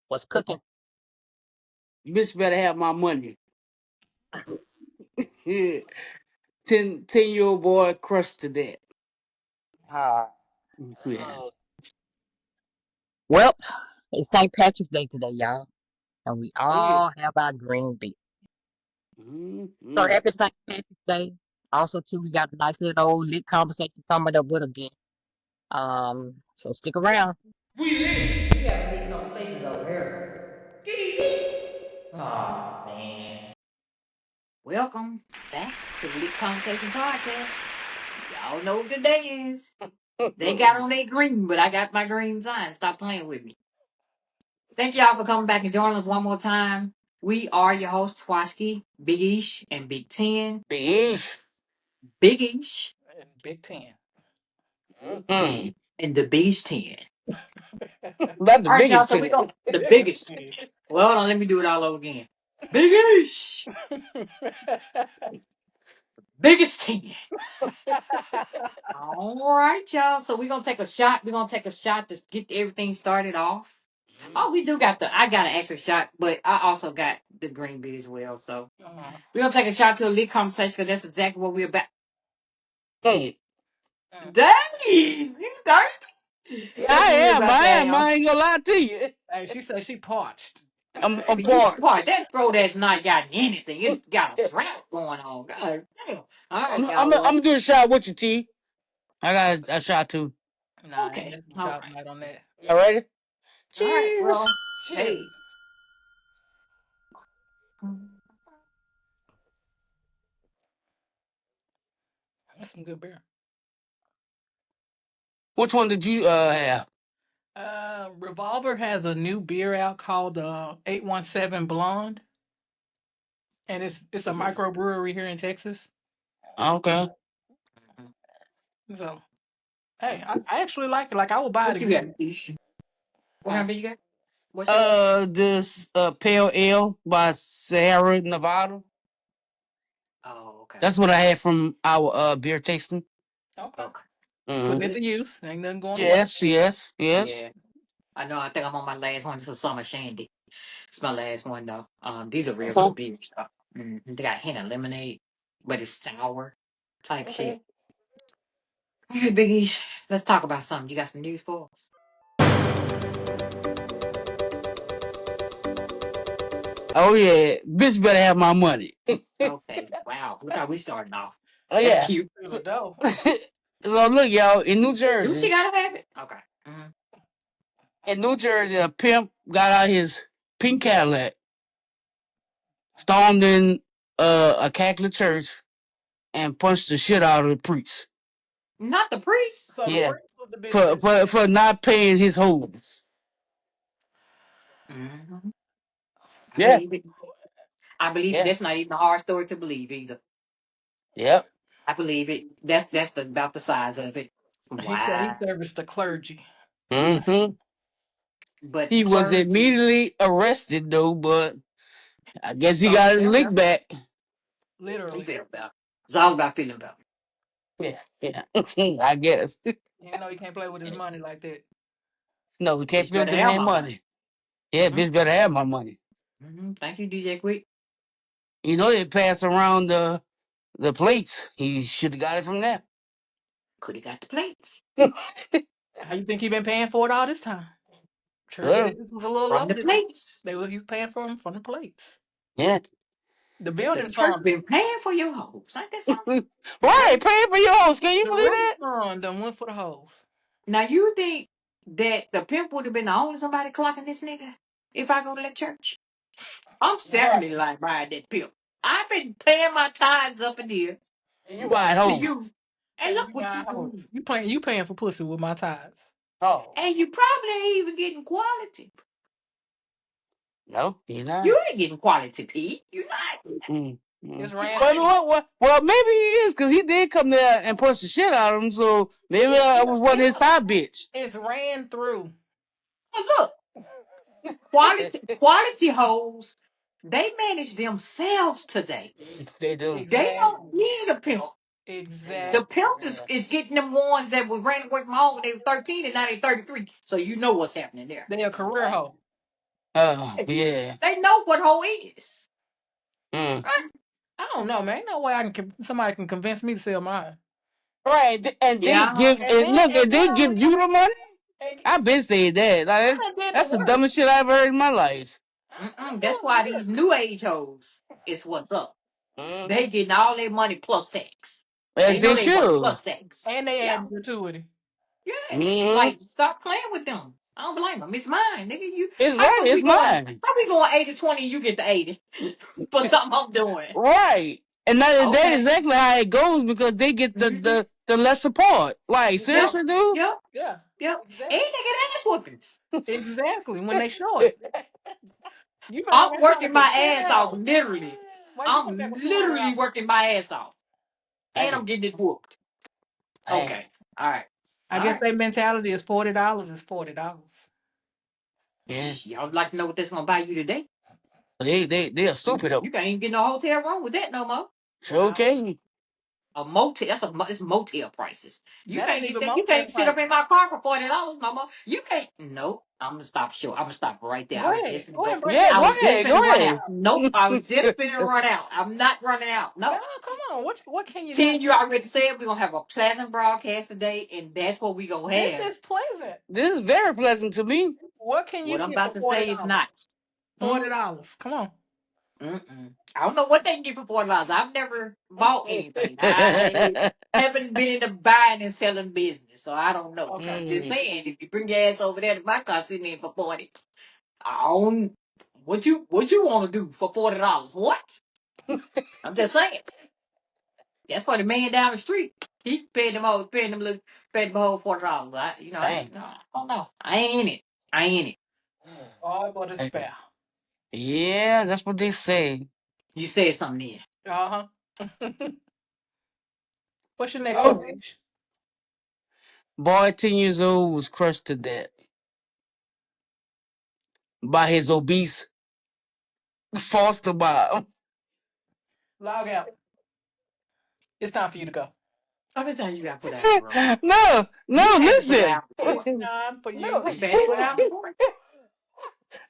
What's cooking? Bitch better have my money. Yeah. 10-year-old boy crushed to that. Uh, Yeah. well, it's St. Patrick's Day today, y'all, and we Oh yeah. all have our green bean. So Mm-hmm. happy St. Patrick's Day. Also, too, we got a nice little old lit conversation coming up with again. So stick around. We having big conversations over here. Oh man. Welcome back to the Lit Conversation Podcast. Y'all know what the day is. They got on their green, but I got my green sign. Stop playing with me. Thank y'all for coming back and joining us one more time. We are your hosts, Twaski, Big Esh, and Big Ten. Big Esh. Big Esh Big 10. Mm. and the Biggest 10. Not the All right, y'all. biggest So we thing. go the biggest 10. Well, hold on, let me do it all over again. Big Esh, biggest 10. All right, y'all. So we're gonna take a shot. We're gonna take a shot to get everything started off. Oh, we do got I got an extra shot, but I also got the green bean as well. So we're gonna take a shot to a lit conversation because that's exactly what we're about. Hey. Dang, you dirty. Yeah, That's I what we're am. about I to am. have. I ain't gonna lie to you. Hey, she said she parched. I'm Baby, you part parched. that throat that's not got anything. It's got a drought going on. God damn. All right, I'm y'all. I'm Well, gonna do a shot with you, T. I got a shot too. Nah, I ain't okay. messing with All y'all right. tonight on that. Y'all ready? All right. Cheers. Well, Cheers. hey. That's some good beer. Which one did you have? Revolver has a new beer out called 817 Blonde, and it's a microbrewery here in Texas. Okay. So, hey, I actually like it. Like, I will buy it What you got, again. Ish? What Huh? kind of beer you got? What's yours? This Pale Ale by Sierra Nevada. Oh, okay. That's what I had from our beer tasting. Okay. Okay. Putting Mm-hmm. it Good. to use. Ain't nothing going to waste. Yes, yes, yes. Yeah. I know. I think I'm on my last one. This is Summer Shandy. It's my last one though. These are real good So, beers. Though. They got hint of lemonade, but it's sour type shit. okay. All right, Biggie. Let's talk about something. You got some news for us? Oh yeah, bitch better have my money. Okay. Wow. Look how we starting off. Oh That's yeah. cute. Through the door. So look, y'all, Do she Jersey, gotta have it? Okay. in New Jersey, a pimp got out his pink Cadillac, stormed in a Catholic church, and punched the shit out of the priest. Not the priest. So the Yeah, priest was the bitch for that. for for not paying his hoes. hmm I Yeah, believe it. I believe it. yeah, That's not even a hard story to believe either. yep. I believe it. That's about the size of it. He said he Wow. serviced the clergy. hmm But He was clergy, immediately arrested though, but I guess he so he got his felt lick better. back. He Literally. felt better. It's all about feeling better. Yeah, yeah. I guess. You know he can't play with his money like that. No, we can't Bitch feel better the have man my money. money. Yeah, hmm bitch better have my money. Thank you, DJ Quick. You know they pass around the plates. He should have got it from there. Could have got the plates How you think he been paying for it all this time? Church Well, business was a little from up. the plates. He was paying for them from the plates. yeah. The The building church fund, been paying for your hoes. Ain't that something? the Right, building, paying for yours. Can you the believe roof that? fund done went for the hose. Now you think that the pimp would have been the only somebody clocking this nigga if I go to that church? I'm Right. certainly like buying that pimp. I've been paying my tithes up in here And you buying to home. you. And And look you what buying you doing. hoes. You paying for pussy with my tithes. Oh. And you probably ain't even getting quality. No, you're not. You ain't getting quality, Pete. You not. Mm-hmm. It's ran Well, through. well, maybe he is because he did come there and punch the shit out of him. So maybe I was one of his top bitch. It's ran through. But look, quality hoes, they manage themselves today. They do. They don't Exactly. need a pimp. The Exactly. pimp is getting them ones that were ran away from home when they were 13 and now they're 33. So you know what's happening there. They a career hoe. Oh, yeah. They know what hoe is. Mm. Right? I don't know, man. Ain't no way somebody can convince me to sell mine. Right, and they Yeah. give and look, and they give you the money. And I've been saying that. Like, I done did the that's the work. dumbest shit I've ever heard in my life. I Mm-mm. That's done why the these work. new age hoes is what's up. Mm-hmm. They getting all their money plus tax. As They know they they worth should. plus tax. And they Yeah. add gratuity. Yeah. Mm-hmm. Like, stop playing with them. I don't blame them. It's mine. Nigga, It's right. It's mine. how we going 80-20 and you get the 80 for something I'm doing? Right. And that is Okay. exactly how it goes because they get Mm-hmm. the less support. Like, Yep. seriously, dude? Yep. Yeah, Yep. And they exactly. get ass whoopings. Exactly. When they show it, you better I'm learn how to working my ass off, control. literally. Why you come back I'm with $200? literally working my ass off. And I'm Dang. getting it whooped. Dang. Okay. All right. I All guess right. their mentality is $40 is $40. Yeah. Y'all would like to know what that's gonna buy you today? They are stupid though. You can't even get no hotel room with that no more. Sure can. A motel, it's motel prices. You That ain't can't get even that. You motel can't sit price. up in my car for $40 no more. You can't. Nope. I'm gonna stop short. I'm gonna stop right there. I Go was ahead. just gonna Go ahead go. and break Yeah, that I go was down. just ahead. gonna Go run ahead. out. Nope. I was just gonna run out. I'm not running out. No, No. come on. What can you not Ten, you do? already said we're gonna have a pleasant broadcast today, and that's what we're gonna This have. is pleasant. This is very pleasant to me. What can you What I'm get for about to forty say is dollars? not. Hmm? $40. Come on. Mm-mm. I don't know what they can get for $40. I've never bought anything. I haven't been in the buying and selling business, so I don't know. Okay. I'm just Mm. saying, if you bring your ass over there to my car sitting in for 40, I own what you want to do for $40. What? I'm just saying. That's for the man down the street. He paid them whole $40. Dang. I don't know. I ain't in it. I ain't in it. All but a Dang. spare. Yeah, that's what they say. You said something there. Uh-huh. What's your next one, Oh. H? Boy, 10 years old was crushed to death by his obese foster mom. Log out. It's time for you to go. How many times you got put out in the road? No, You no, had to put it listen. out before. Time for you No, to You had to put it out go. before.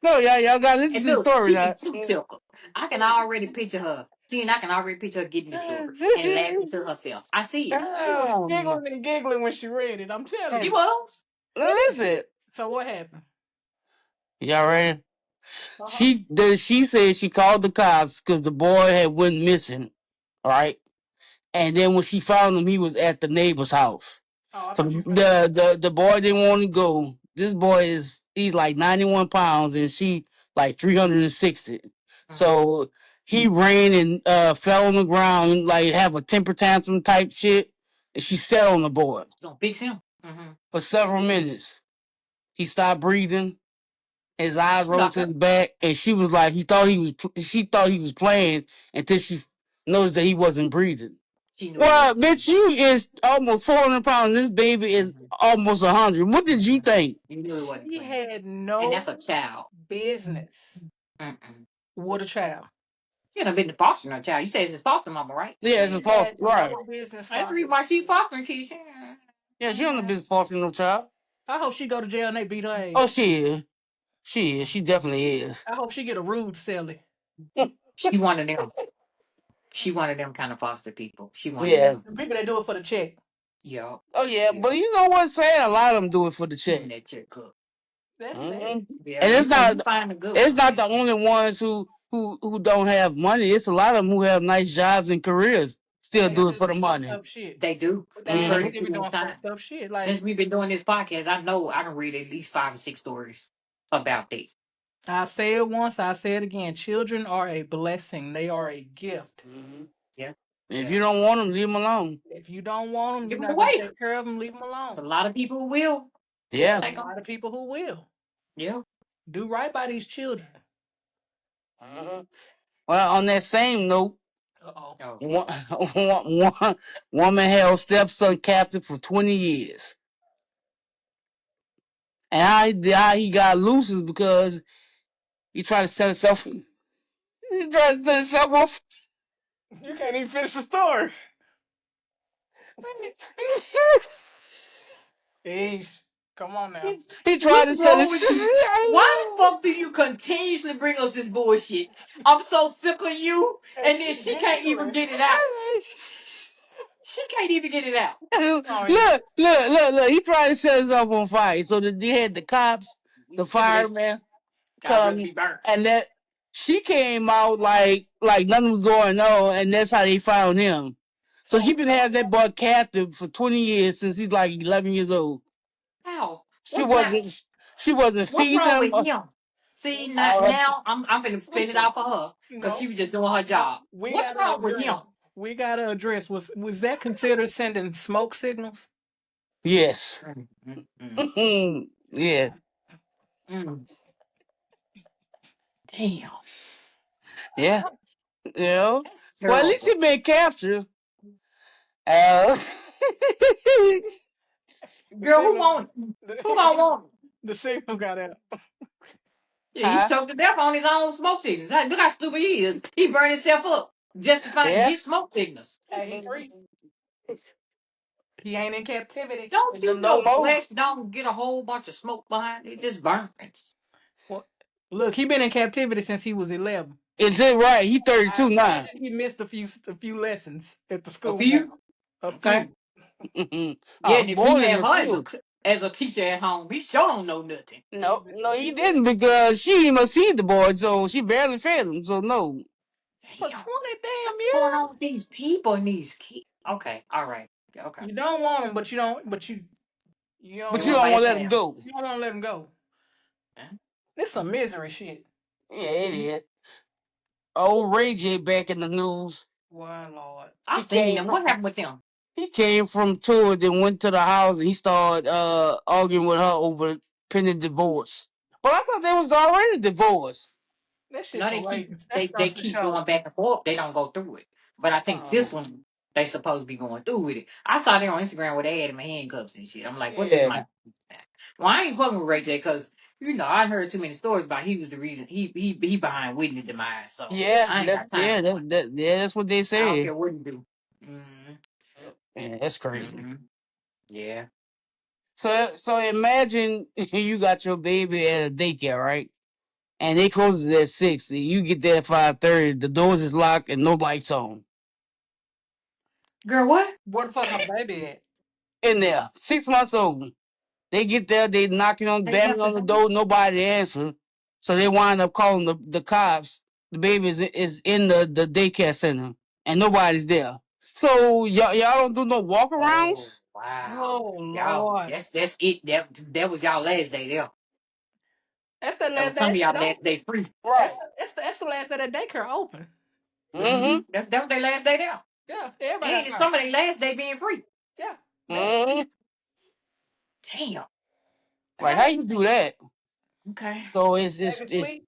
no, y'all gotta listen And to the look, story she now. is too tickled. I can already picture her. See, and I can already picture her getting the story and laughing to herself. I see it. She was Um, giggling and giggling when she read it. I'm telling She you. was. listen. So what happened? Y'all ready? Uh-huh. She said she called the cops because the boy had went missing, right? And then when she found him, he was at the neighbor's house. Oh, I So thought you were gonna say the boy didn't want to go. This boy he's like 91 pounds and she like 360. Mm-hmm. So he ran and fell on the ground like have a temper tantrum type shit. And she sat on the boy She's gonna fix him. Mm-hmm. for several minutes. He stopped breathing. His eyes She rolled locked to his up. back, and she was like, she thought he was playing until she noticed that he wasn't breathing. She knew he Well, wasn't bitch, breathing. you is almost 400 pounds. This baby is Mm-hmm. almost 100. What did you Mm-hmm. think? You knew he wasn't she playing. had And no that's a child. business Mm-mm. with a child. She done been to foster no child. You say it's his foster mama, right? Yeah, it's a She false. had Right. no business That's the reason fostering. why she fostering kids. Yeah, she on the business fostering no child. I hope she go to jail and they beat her Oh, ass. she is. She is. She definitely is. I hope she get a rude Sally. She one of them. She one of them kind of foster people. She one of Yeah. them. The people that do it for the check. Yup. Oh, yeah. Yeah. But you know what's saying? A lot of them do it for the Even check. that chick cook. That's hmm sad. Yeah, And you find a good it's one, not the man. only ones who don't have money. It's a lot of them who have nice jobs and careers still They do it still for the do fucked money. up shit. They do. But We've they heard ass hmm it still too be many doing fucked up times. shit. Since Like, we've been doing this podcast, I know I can read at least 5 or 6 stories about that. I say it once, I say it again. Children are a blessing. They are a gift. hmm Yeah. If Yeah. you don't want them, leave them alone. If you don't want them, Give you're them not going to away. take care of them, leave them There's alone. a lot of people who will It's a Yeah. take them. lot of people who will. Yeah. Do right by these children. hmm Well, on that same note, Uh-oh. Oh. one, one woman held stepson captive for 20 years. And how he got loose is because he tried to set himself. He tried to set himself off. You can't even finish the story. Eesh. Come on now. He tried What's to sell wrong his. with you? Why the fuck do you continuously bring us this bullshit? I'm so sick of you, and It's then she can't even ridiculous. get it out. She can't even get it out. Tony. Look. He tried to set himself on fire. So they had the cops, the Some of that fireman I'd rather come, be burnt. and that she came out like nothing was going on, and that's how they found him. So she So been having that boy captive for 20 years since he's like 11 years old. How? She What's not? wasn't she wasn't What's feeding wrong him. with him? See, Uh, now I'm gonna spin it out for her because she no, was just doing her no, job. we What's gotta wrong with him? address. We gotta address. Was that considered sending smoke signals? yes. Mm, mm, mm, Yeah. mm. Damn, Yeah. You know? that's Well, at least he terrible. been captured. Uh, The Girl, who signal, want it? Who gonna the, want it? the signal got out. Yeah, he huh? choked to death on his own smoke signals. Hey, look how stupid he is. He burned himself up just to find Yeah. get smoke signals. Hey, he free. He ain't in captivity. Don't No, you no know more. flesh don't get a whole bunch of smoke behind it? It just burns. Well, look, he been in captivity since he was 11. Is it right? He I 32 now. imagine he missed a few lessons at the A schoolhouse. few? A Okay. few. Yeah, Oh, and if he more than had a her few. as a teacher at home, he sure don't know nothing. No, no, he didn't because she must feed the boy, so she barely fed him. So no. For Damn. 20 damn What's going on years. with these people and these kids? Okay, all right. Okay. You don't want him, but you don't. But you You don't But you want want. to don't want laugh to let at him him. go. You don't want to let him go. Huh? This some misery shit. Yeah, it is. Old Ray J back in the news. Why, Lord? I He seen came them. What happened with them? he came from tour, then went to the house and he started arguing with her over pending divorce. But I thought they was already divorced. That shit No, for they keep ratings. That they starts the keep going show. back and forth. They don't go through it. But I think this Oh. one they supposed to be going through with it. I saw them on Instagram where they had him in handcuffs and shit. I'm like, what this Yeah. might be? Well, I ain't fucking with Ray J because I heard too many stories about he was the reason he behind Whitney's demise. So Yeah, I ain't got time for it. that's what they I don't said. care what he do. Mm-hmm. Yeah, that's crazy. Mm-hmm. Yeah. So imagine you got your baby at a daycare, right? And they closes at 6, and you get there at 5:30. The doors is locked and no lights on. Girl, what? Where the fuck her baby at? In there, 6 months old. They get there, they knocking on, They banging left on us the on? door, nobody answer. So they wind up calling the cops. The baby is in the daycare center, and nobody's there. So y'all don't do no walk arounds, Oh wow. Oh Y'all, Lord. that's it. That was y'all last day there. That's the That last was day some of that y'all shit last open. day free. That's right? the, that's the, that's the last day that daycare open. Mm-hmm. Mm-hmm. That was their last day there. Yeah, everybody And out it's there. some of their last day being free. Yeah, that. Mm-hmm. Damn. I Like got how you do that? Okay. So baby sleep.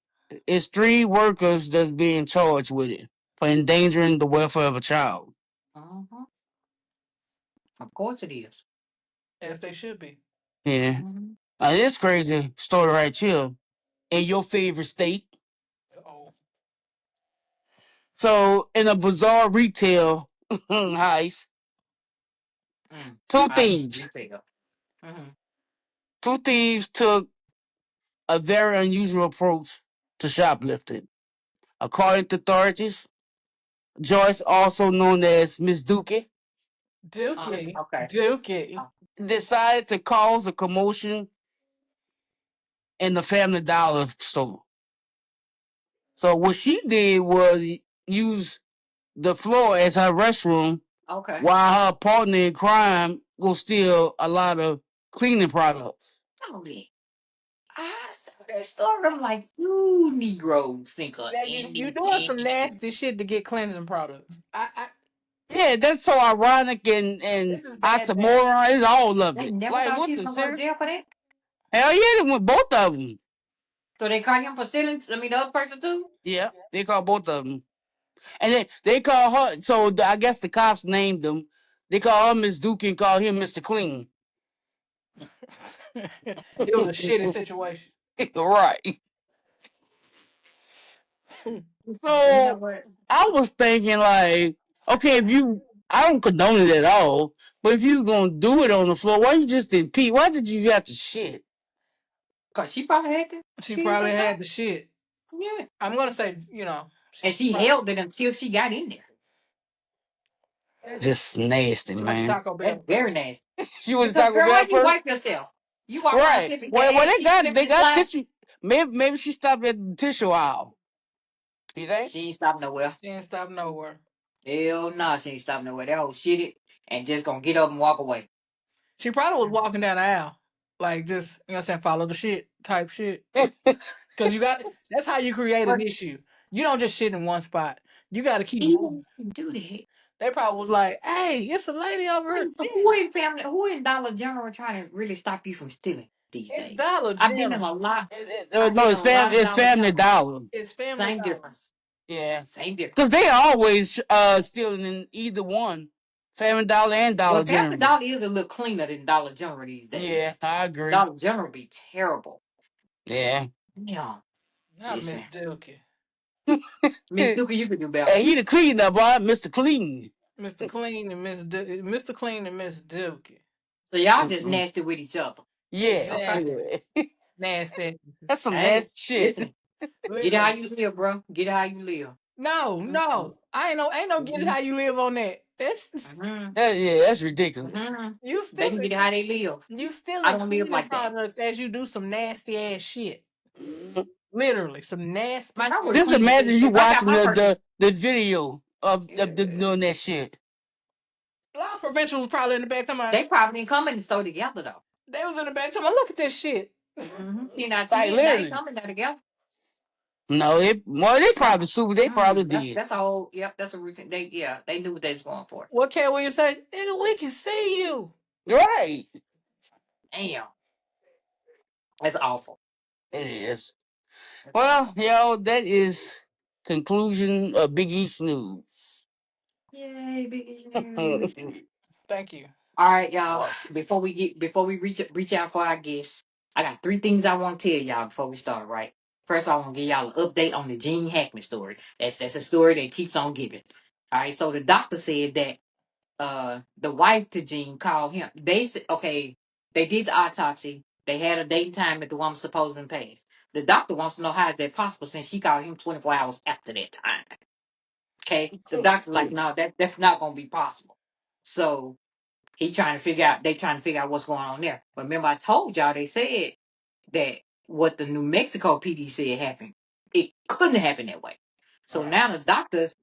it's 3 workers that's being charged with it for endangering the welfare of a child. Uh-huh. Of course it is. As they should be. Yeah. Mm-hmm. Now, this crazy story right here in your favorite state. Oh, So, in a bizarre retail heist, Mm. two Ice thieves, retail. Mm-hmm. two thieves took a very unusual approach to shoplifting. According to authorities, Joyce, also known as Miss Dookie, Dookie, Okay. Dookie. decided to cause a commotion in the Family Dollar store. So, what she did was use the floor as her restroom Okay. while her partner in crime will steal a lot of cleaning products. Tony, I saw that story. I'm like, you Negroes think of Now you doing some anything. nasty shit to get cleansing products. This Yeah, that's so ironic and this is bad taste. oxymoron. It's all of They it. never Like, thought she what's was the gonna go to serious? jail for that. Hell yeah, they went both of them. So they caught him for stealing. I mean, the other person too. Yeah, they called both of them, and they call her. So I guess the cops named them. They call her Miss Duke and call him Mister Clean. It was a shitty situation. Right. You know So what? I was thinking like, okay, if you, I don't condone it at all, But if you gonna do it on the floor, why you just didn't pee? Why did you have to shit? Cause she probably had to She shit in probably that had the basket. shit. Yeah. I'm gonna say, And she held it until she got in there. Just nasty, she went to man. Taco That's Bell very first. nasty. She was Because Taco girl, how Bell you first, wipe yourself? You walk around right? slipping, your Well, ass cheeks they slipping and got slide. tissue. Maybe she stopped at the tissue aisle. You think? She ain't stopping nowhere. She ain't stop nowhere. Hell no, she ain't stopping nowhere. That whole shit it and just gonna get up and walk away. She probably was walking down the aisle, like just you know what I'm saying, follow the shit type shit. Because that's how you create an But issue. You don't just shit in one spot. You got to keep even moving. if you do that, They probably was like, "Hey, it's a lady over here." who in Dollar General trying to really stop you from stealing these It's days? Dollar I've been in General. a lot. I've No, been in a lot of it's Dollar Family Generals. Dollar. It's Family Same Dollar. difference. Yeah, Same because difference. they always stealing in either one, Family Dollar and Dollar Well, Family General. Dollar is a little cleaner than Dollar General these Yeah, days. I agree. Dollar General be terrible. Yeah. Yeah. Not Listen, Miss Dilky. Miss Duka, you could do better. Hey, he the cleaner, boy, Mr. Clean. Mr. Clean and Miss Dilky. So y'all just Mm-mm. nasty with each other. Yeah, Okay. Exactly. yeah. Nasty. That's some Hey, nasty shit. listen. Get it how Literally. you live, bro. Get it how you live. No, Mm-hmm. no. Ain't no get it Mm-hmm. how you live on that. That's Mm-hmm. Yeah, that's ridiculous. Mm-hmm. you They still can get it how they live. you still I in don't live cleaning like that. products as you do some nasty ass shit. Mhm. Literally, some nasty. Man, I would have Just cleaned imagine you if I got watching my purchase. the video of them Yeah. doing that shit. Loss prevention was probably in the back. Talking about, They probably didn't come in the store together though. they was in the back. Talking about, look at this shit. Mm-hmm. 10 out of Like 10, they ain't literally. coming there together. No, they probably super. They probably That's did. that's a whole yep, that's a routine. They knew what they was going for. What Cat Williams say? Nigga, we can see you. Right. Damn. That's awful. It is. That's Well, awful. yo, that is conclusion of Big East news. Yay, big news. Thank you. All right, y'all. Fuck. Before we reach out for our guests, I got three things I want to tell y'all before we start. Right. First, I want to give y'all an update on the Gene Hackman story. That's a story that keeps on giving. All right. So the doctor said that the wife to Gene called him. They said okay. They did the autopsy. They had a date and time that the woman supposed to pass. The doctor wants to know how is that possible since she called him 24 hours after that time. Okay. The doctor like no, that's not gonna be possible. So they trying to figure out what's going on there. But remember I told y'all they said that what the New Mexico PD said happened. It couldn't happen that way. So Right. now the doctors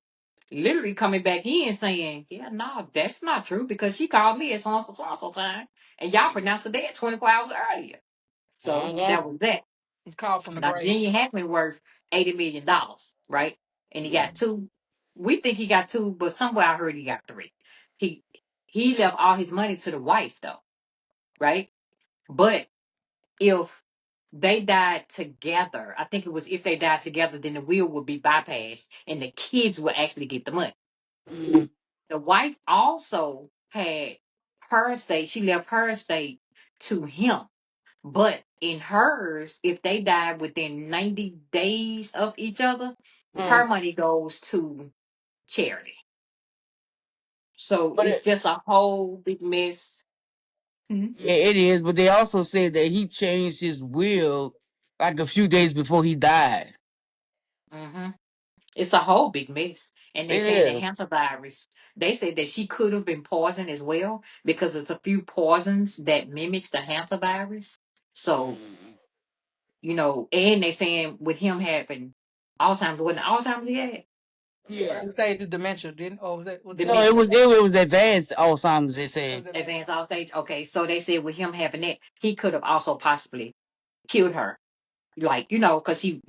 literally coming back in saying, yeah, no, that's not true because she called me at so time and y'all pronounced her dead 24 hours earlier. So Mm-hmm. that was that. It's called from the Now grave. Gene Hackman worth $80 million, right? And he Yeah. got two. We think he got two, but somewhere I heard he got three. He he left all his money to the wife though, right? But if they died together, I think it was if they died together, then the will would be bypassed and the kids would actually get the money. Mm-hmm. The wife also had her estate, she left her estate to him. But in hers, if they died within 90 days of each other, her Mm. money goes to charity. So But it's just a whole big mess. Mhm. yeah, it is. But they also said that he changed his will like a few days before he died. Mhm. It's a whole big mess. And they It saying the is. hantavirus, they said that she could have been poisoned as well because there's a few poisons that mimics the hantavirus. So, Mm. and they saying with him having Alzheimer's, wasn't it Alzheimer's he had? Yeah. Early stages dementia, didn't? Or was it No, it Dementia, was it was advanced Alzheimer's. They it said. was advanced? advanced all stage. Okay, so they said with him having that, he could have also possibly killed her. Like, because he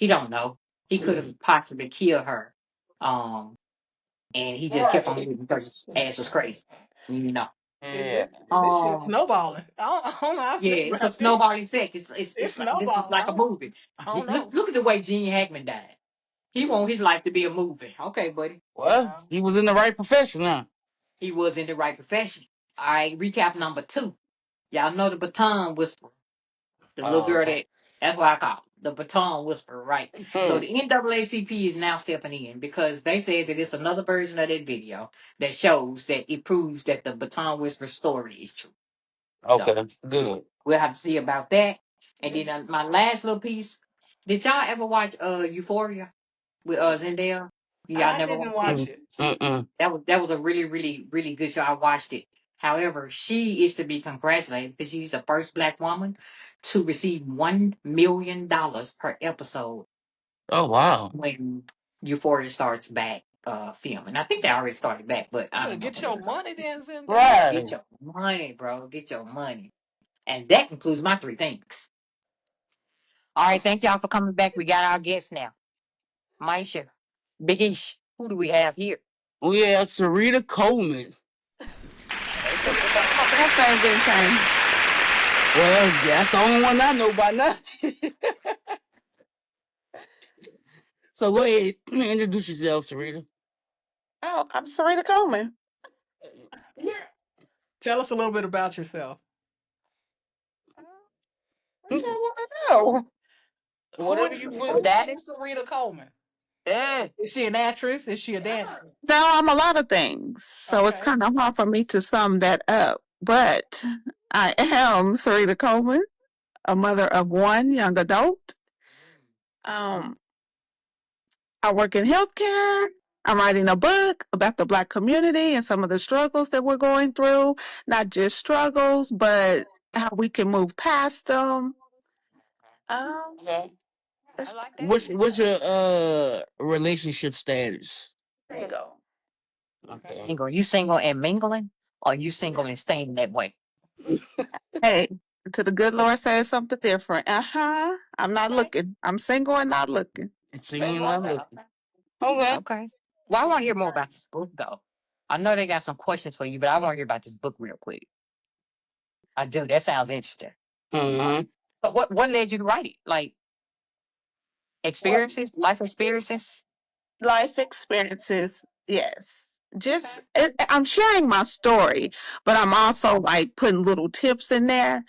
don't know. He could have possibly killed her. Um, and he just kept on Right. living because his ass was crazy. You know. Yeah. This shit Um, snowballing. I don't know how I yeah, feel it's a about this. snowball effect. It's This is snowballing. like a movie. I don't know. Look at the way Gene Hackman died. He want his life to be a movie. Okay, buddy. Well, Yeah. he was in the right profession, huh? He was in the right profession. All right, recap number 2. Y'all know the baton whisperer. The little Oh, girl that's what I call her. the baton whisperer, right? So Hmm. the NAACP is now stepping in because they said that it's another version of that video that shows that it proves that the baton whisperer story is true. So Okay, good. we'll have to see about that. And then my last little piece. Did y'all ever watch Euphoria with Zendaya? Y'all I never didn't watched it? watch Mm, it. mm-mm. That was a really really good show. I watched it. However, she is to be congratulated because she's the first black woman to receive $1 million per episode Oh wow. when Euphoria starts back filming. I think they already started back, but You I better don't know get when it's your starting. money then, Zendaya. Yeah, Right. get your money, bro. Get your money. And that concludes my three things. All right, thank y'all for coming back. We got our guests now. Maisha, Big Esh. Who do we have here? We have Sarita Coleman. Hey, Sarita. That thing didn't change. Well, that's the only one I know by now. So go ahead, introduce yourself, Sarita. Oh, I'm Serena Coleman. Tell us a little bit about yourself. What y'all want to know? Who Whatever is you who put. is Status? Sarita Coleman? Yeah. Is she an actress? Is she a dancer? No, I'm a lot of things, so it's Okay. kind of hard for me to sum that up. But I am Serena Coleman, a mother of one young adult. Um, I work in healthcare. I'm writing a book about the Black community and some of the struggles that we're going through. Not just struggles, but how we can move past them. Um, Okay. I that's like that. What's your relationship status? single. Okay. Single. You single and mingling? Or you single and staying that way? Hey, to the good Lord says something different. Uh-huh. I'm not Okay. looking. I'm single and not looking. Seeing Okay. I'm looking. Okay. Okay. Well, I want to hear more about this book, though. I know they got some questions for you, but I want to hear about this book real quick. I do. That sounds interesting. Mm-hmm. So, what led you to write it? Like What experiences, life experiences. life experiences, yes. Okay. I'm sharing my story, but I'm also like putting little tips in there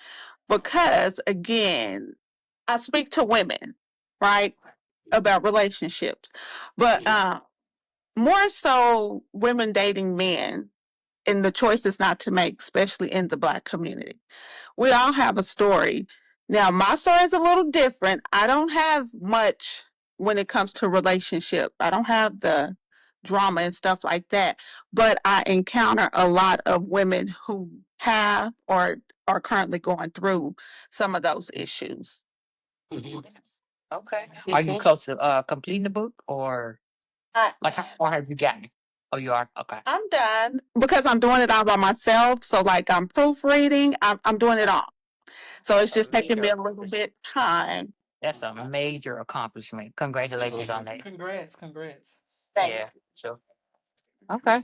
because again, I speak to women, right, about relationships, but more so women dating men and the choices not to make, especially in the Black community. We all have a story. Now, my story is a little different. I don't have much when it comes to relationship. I don't have the drama and stuff like that, but I encounter a lot of women who have or are currently going through some of those issues. Mm-hmm. Yes. Okay. Are you Okay. close to completing the book, or I like how far have you gotten? Oh, you are. Okay. I'm done because I'm doing it all by myself. So like I'm proofreading, I'm doing it all. So it's That's a just taking major me a little accomplishment. bit time. That's a major accomplishment. Congratulations on that. Congrats, congrats. Thank Yeah. So okay.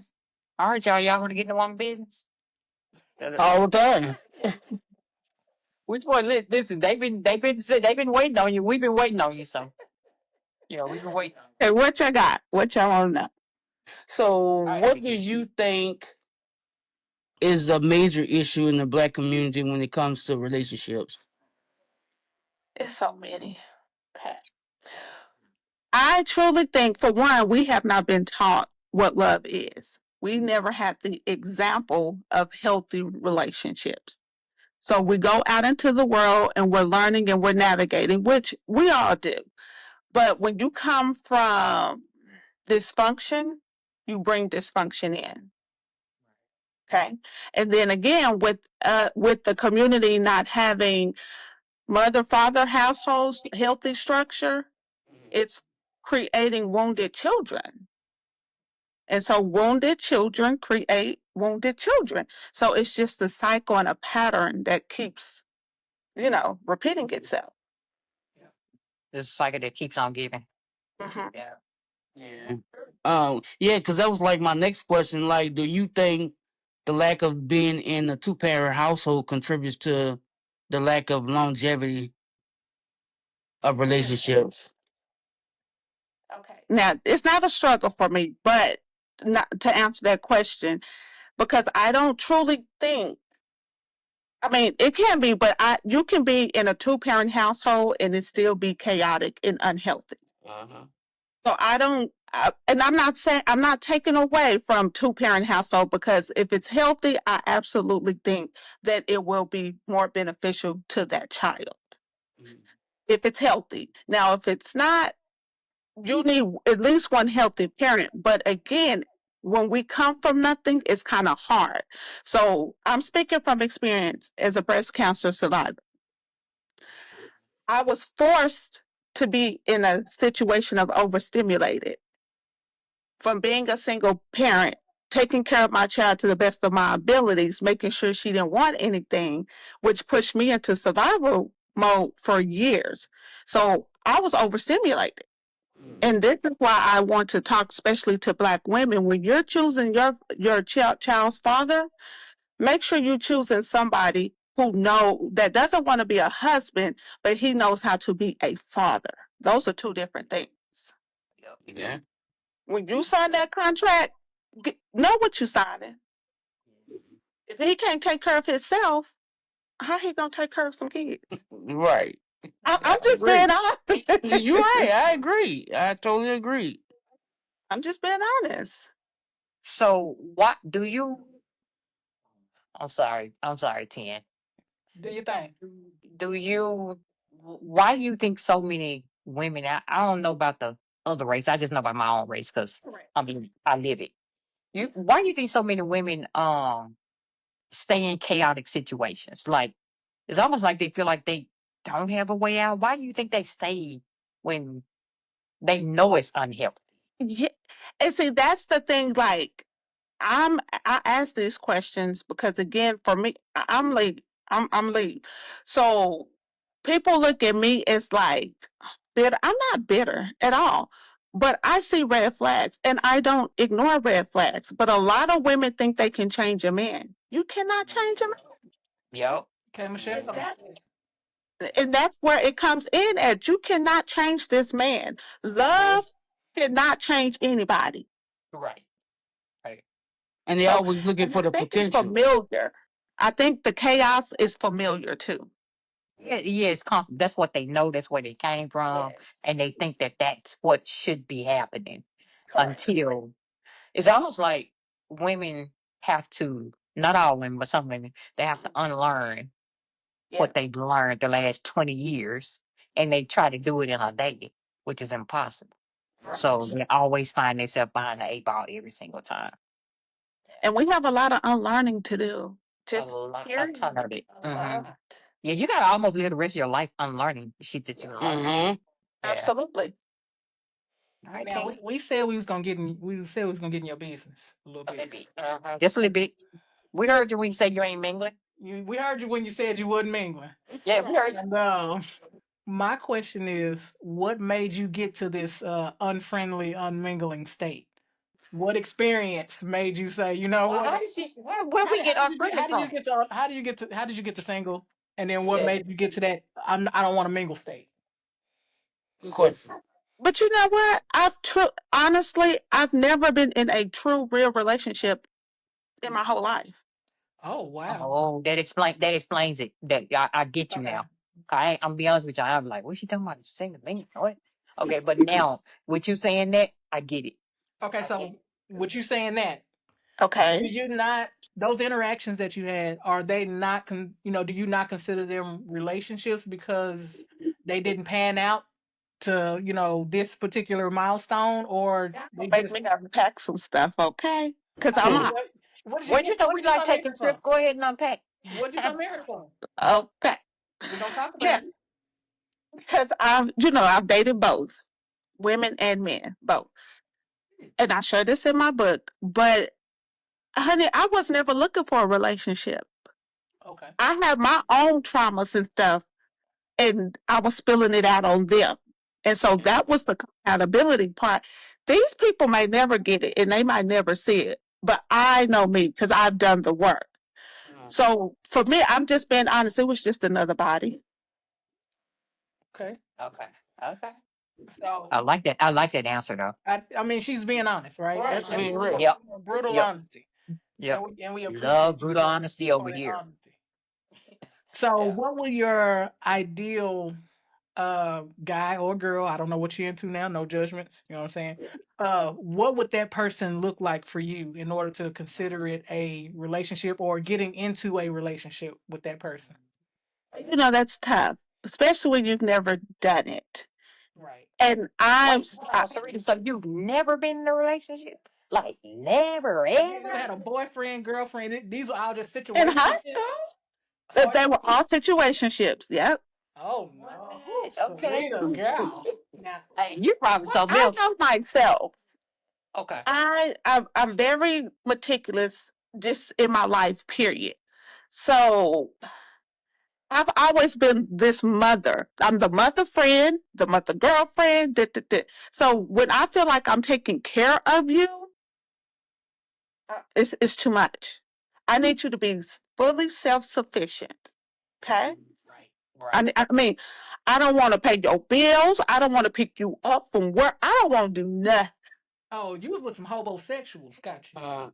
All right, y'all. Want to get into one business? All the time. Which one? Listen, they've been waiting on you. We've been waiting on you. So we've been waiting. you. Hey, what y'all got? What y'all want to know? So, All right, what do Biggie. you think is a major issue in the Black community when it comes to relationships? It's so many. Okay. I truly think, for one, we have not been taught what love is. We never had the example of healthy relationships. So we go out into the world and we're learning and we're navigating, which we all do. But when you come from dysfunction, you bring dysfunction in. Okay. And then again, with the community not having mother father households, healthy structure, it's creating wounded children. And so wounded children create wounded children. So it's just a cycle and a pattern that keeps, repeating itself. This is a cycle that keeps on giving. Mhm. Yeah. Yeah. Yeah, because that was like my next question. Like, do you think the lack of being in a two-parent household contributes to the lack of longevity of relationships? Okay. Now, it's not a struggle for me, but not to answer that question, because I don't truly think I mean, it can be, but you can be in a two-parent household and it still be chaotic and unhealthy. Uh-huh. So I don't, and I'm not saying I'm not taking away from two-parent household because if it's healthy, I absolutely think that it will be more beneficial to that child Mm. if it's healthy. Now, if it's not, you need at least one healthy parent. But again, when we come from nothing, it's kind of hard. So I'm speaking from experience as a breast cancer survivor. I was forced to be in a situation of overstimulated from being a single parent, taking care of my child to the best of my abilities, making sure she didn't want anything, which pushed me into survival mode for years. So I was overstimulated. Mm. And this is why I want to talk especially to Black women. When you're choosing your child's father, make sure you're choosing somebody who know that doesn't want to be a husband, but he knows how to be a father. Those are two different things. Yep. Yeah. When you sign that contract, know what you're signing. If he can't take care of himself, how he gonna take care of some kids? Right. I'm I just being agree. honest. You're right. I agree. I totally agree. I'm just being honest. So what do you? I'm sorry. I'm sorry, Ten. Do you think? Do you? Why do you think so many women? I don't know about the other race. I just know about my own race because Correct. I mean I live it. You. Why do you think so many women stay in chaotic situations? Like it's almost like they feel like they don't have a way out. Why do you think they stay when they know it's unhealthy? Yeah. And see, that's the thing. Like, I ask these questions because again, for me, I'm late. I'm late. So people look at me as like bitter. I'm not bitter at all. But I see red flags and I don't ignore red flags. But a lot of women think they can change a man. You cannot change a man. Yep. Okay, And Michelle. that's where it comes in at. You cannot change this man. Hmm. Love cannot change anybody. Right. Right. And they So, always looking and I for the think it's potential. familiar. I think the chaos is familiar too. Yeah, yeah, it's that's what they know. That's where they came from, Yes. and they think that that's what should be happening. Correct. Until it's almost like women have to, not all women, but some women, they have to unlearn Yeah. what they've learned the last 20 years, and they try to do it in a day, which is impossible. So Right. they always find themselves behind the eight ball every single time. And we have a lot of unlearning to do. A Just lot, a ton period. of it. A Hmm. lot. Yeah, you gotta almost live the rest of your life unlearning the shit that you learned. Mm-hmm. Yeah. Absolutely. All right, Now team. we said we was gonna get in. We said we was gonna get in your business a little A bit. little bit. Just a little bit. We heard you when you said you ain't mingling. We heard you when you said you wasn't mingling. Yeah, we heard you. And my question is, what made you get to this unfriendly, unmingling state? What experience made you say, you know Well, what? how did she? Where we get unfriendly How did you from? get to how did you get to single? And then what made you get to that I don't want to mingle state? Good question. But you know what? Honestly, I've never been in a true real relationship in my whole life. Oh wow. Oh, that explains it. That I get you Okay. now. I'm be honest with you. I'm like, what's she talking about? Single mingling? What? Okay, but now with you saying that, I get it. Okay, so with you saying that, do Okay. you not those interactions that you had, are they not do you not consider them relationships because they didn't pan out to, this particular milestone, or they Make just me unpack some stuff, okay? Because okay, I'm Hmm. not. Well, you know what we did you like come taking here trips. for? Go ahead and unpack. What did you come here for? Okay. We're gonna talk Yeah. about it. Because I've dated both women and men, both. And I share this in my book. But honey, I was never looking for a relationship. Okay. I have my own traumas and stuff, and I was spilling it out on them. And so that was the compatibility part. These people may never get it and they might never see it, but I know me because I've done the work. So for me, I'm just being honest. It was just another body. Okay. Okay. Okay. So I like that answer though. I mean she's being honest, right? Right. That's Being what we real. want. Yep. We want brutal Yep. honesty. Yep. And we Love appreciate you brutal honesty for over that here. honesty. So, Yeah. what would your ideal guy or girl, I don't know what you're into now, no judgments, you know what I'm saying? What would that person look like for you in order to consider it a relationship or getting into a relationship with that person? You know, that's tough, especially when you've never done it. Right. And Wait, hold on, Sarita. So you've never been in a relationship? Like never, You ever? never had a boyfriend, girlfriend. These are all just in situations. high school, they were all situationships. Yep. Oh no. Who, What? Okay. Serena, girl. Now, Hey, you probably Well, something I else. know myself. Okay. I'm very meticulous just in my life, period. So I've always been this mother. I'm the mother friend, the mother girlfriend. So when I feel like I'm taking care of you, it's too much. I need you to be fully self sufficient. Okay. Right. Right. I mean, I don't want to pay your bills. I don't want to pick you up from work. I don't want to do nothing. oh, you was with some homosexuals, got you.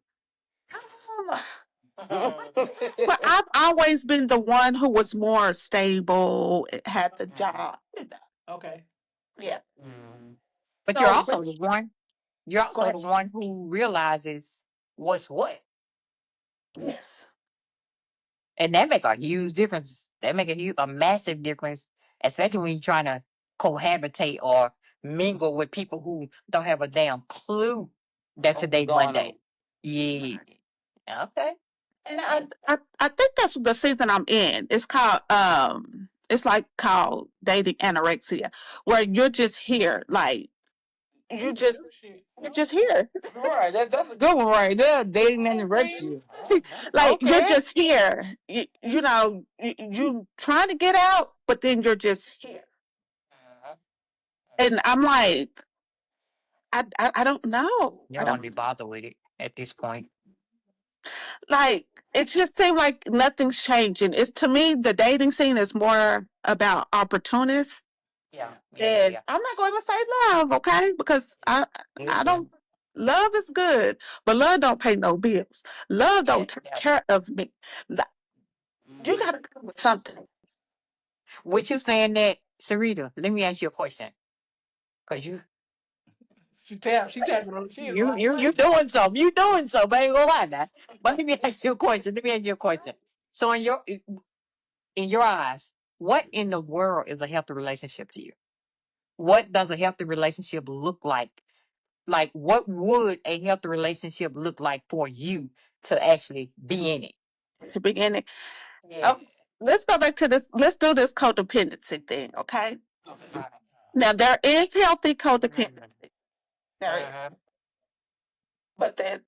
But I've always been the one who was more stable, had the job. Okay. Yeah. But you're So, also the one. You're go also ahead. the one who realizes what's what, Yes. and that make a huge difference. That make a massive difference, especially when you're trying to cohabitate or mingle with people who don't have a damn clue that What's today going on? Monday. Yeah. Okay. And I think that's the season I'm in. It's called it's like called dating anorexia, where you're just here, like you just Good shit. you're just here. All right, that's a good one right there. Dating Come and on, Queen. anorexia. Like you're Okay. just here. You know, you trying to get out, but then you're just here. Mhm. And I'm like, I don't know. You I don't don't want to be bothered with it at this point. like it just seems like nothing's changing. It's to me the dating scene is more about opportunists. Yeah. Yeah. Yeah. And Yeah. I'm not going to say love, okay? Because I Listen. don't love is good, but love don't pay no bills. Love Yeah. don't take Yeah. care of me. Like, you gotta come with something. With you saying that, Sarita, let me ask you a question. Cause She tapping on she is you doing something. You doing something. I ain't gonna lie now. But let me ask you a question. Let me ask you a question. So in your eyes, what in the world is a healthy relationship to you? What does a healthy relationship look like? Like what would a healthy relationship look like for you to actually be in it? To beginning. Yeah. Oh, let's go back to this. Let's do this codependency thing, okay? Okay. Now there is healthy Mhm. codependency. There is, Mhm. but that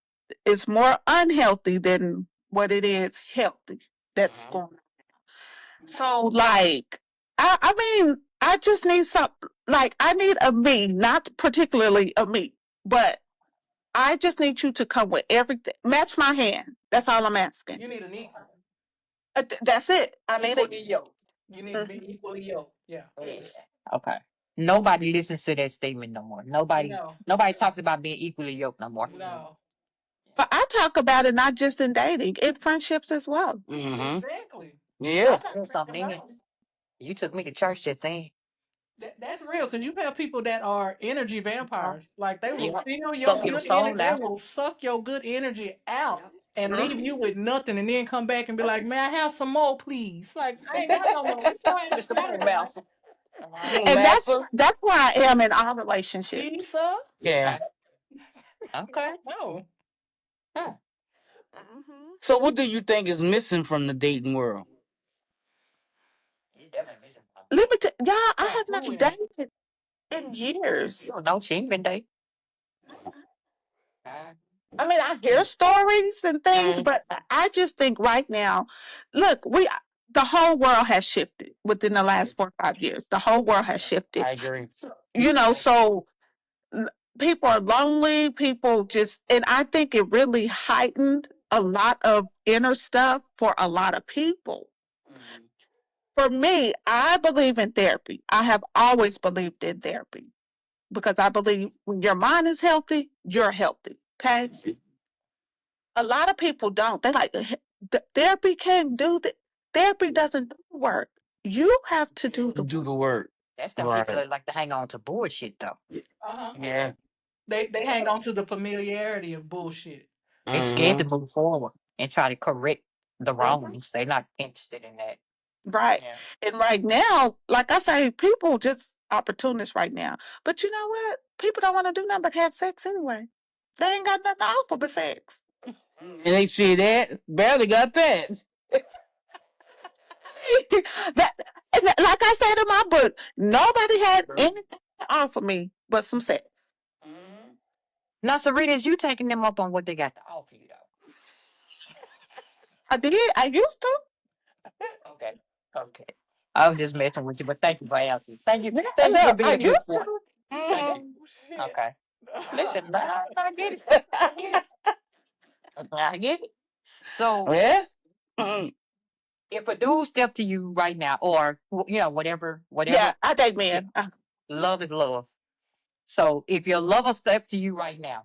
it's more unhealthy than what it is healthy. That's Mhm. going on. So like I mean, I just need some like I need a me, not particularly a me, but I just need you to come with everything. Match my hand. That's all I'm asking. You need an equal. That's it. I need it. Equally yoked. You need to Mhm. be equally yoked. Yeah. Yeah. Okay. Nobody listens to that statement no more. No. Nobody talks about being equally yoked no more. No. But I talk about it not just in dating, in friendships as well. Mm-hmm. Exactly. I Yeah. talk There's about it something in in it. both. You took me to church just then. That's real because you have people that are energy vampires. Like they will Yeah. feel your Suck your good energy, soul they out. will suck your good energy out Yep. and Mhm. leave you with nothing and then come back and be like, "May I have some more, please?" Like, I ain't got no more. Get your ass Mr. out of here. Moonbouncer. And Massa. that's where I am in all relationships. Please, sir? Yeah. Okay. No. Hmm. Mhm. So what do you think is missing from the dating world? You definitely missing something. Let me tell y'all, I Some have not fluid. dated in You years. don't know she ain't been there. Uh, I mean, I hear stories and things, Mm, but I just think right now, look, the whole world has shifted within the last 4 or 5 years. The whole world has shifted. I agree. You know, so l- people are lonely. People just, and I think it really heightened a lot of inner stuff for a lot of people. Mhm. For me, I believe in therapy. I have always believed in therapy because I believe when your mind is healthy, you're healthy. Okay. A lot of people don't. They like therapy can't do that. Therapy doesn't do the work. You have to do the Do work. the work. That's them people Right. that like to hang on to bullshit though. Uh-huh. Yeah. They hang on to the familiarity of bullshit. They scared to Mm-hmm. move forward and try to correct the Mhm. wrongs. They're not interested in that. Right. Yeah. And right now, like I say, people just opportunists right now. But you know what? People don't want to do nothing but have sex anyway. They ain't got nothing to offer but sex. And they see that barely got that. that, like I said in my book, nobody had anything to offer me but some sex. Now, Serena, is you taking them up on what they got to offer you though? I did. I used to. Okay. Okay. I was just messing with you, but thank you for asking. Thank you. Yeah, Thank you for look, I being a good used to. sport. Thank Mm-hmm. you. Oh shit. Okay. Listen, I get it. I get it. I get it. So Yeah. Mm-hmm. if a dude step to you right now, or Yeah, whatever, I date yeah, men. love is love. So if your lover step to you right now,